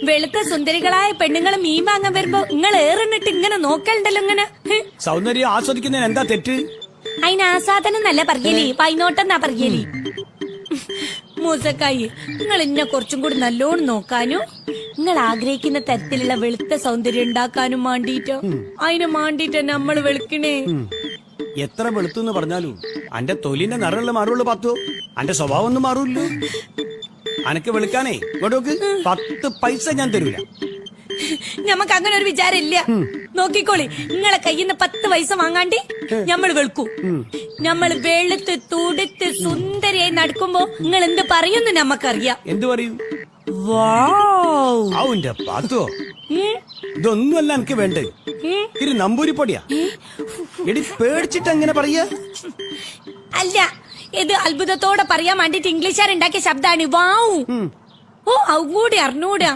വെളുത്ത സുന്ദരികളായ പെണ്ണുങ്ങൾ മീൻ വാങ്ങാൻ വരുമ്പോ നിങ്ങൾ ഏറിനിട്ട് ഇങ്ങനെ നോക്കലുണ്ടല്ലോ ഇങ്ങനെ. സൗന്ദര്യം ആസ്വദിക്കുന്നതിന് എന്താ തെറ്റ്? അതിന് ആസാദനം എന്നല്ല പറയലേ, വൈനോട്ടെന്നാ പറയലേ. മൂസക്കായി, നിങ്ങൾ ഇന്നെ കുറച്ചും കൂടി നല്ലോണം നോക്കാനും നിങ്ങൾ ആഗ്രഹിക്കുന്ന തരത്തിലുള്ള വെളുത്ത സൗന്ദര്യം ഉണ്ടാക്കാനും മാണ്ടിട്ടോ, അതിന് മാണ്ടിട്ട് നമ്മൾ വെളുക്കണേ. എത്ര വെളുത്തു പറഞ്ഞാലും അന്റെ തൊലിന്റെ നിറമുള്ള മാറുള്ളൂ പത്തോ, അന്റെ സ്വഭാവം ഒന്നും മാറൂല്ലോ. അനക്ക് വെളുക്കാനേ ഇങ്ങോട്ടോക്ക് 10 പൈസ ഞാൻ തരൂല. ഞമ്മക്ക് അങ്ങനെ ഒരു വിചാരം ഇല്ല. നോക്കിക്കോളി, നിങ്ങളെ കയ്യിന്ന് 10 പൈസ വാങ്ങാണ്ടി ഞമ്മൾ വെളുക്കും. ഞമ്മള് വെളുത്ത് തുടുത്ത് സുന്ദരിയായി നടക്കുമ്പോ നിങ്ങൾ എന്ത് പറയുന്നു നമ്മക്കറിയാം. എന്ത് പറയും? വാവ്, പാത്തോ, ഇതൊന്നുമല്ല എനിക്ക് വേണ്ടേ. ഇത് നമ്പൂരിപ്പൊടിയാ. എടി പേടിച്ചിട്ട് അങ്ങനെ പറയാ? അല്ല, ഇത് അത്ഭുതത്തോടെ പറയാൻ വേണ്ടിട്ട് ഇംഗ്ലീഷുകാർ ഉണ്ടാക്കിയ ശബ്ദാണ് വാവ്. ഓ, അതുകൂടി അറിഞ്ഞൂടാ.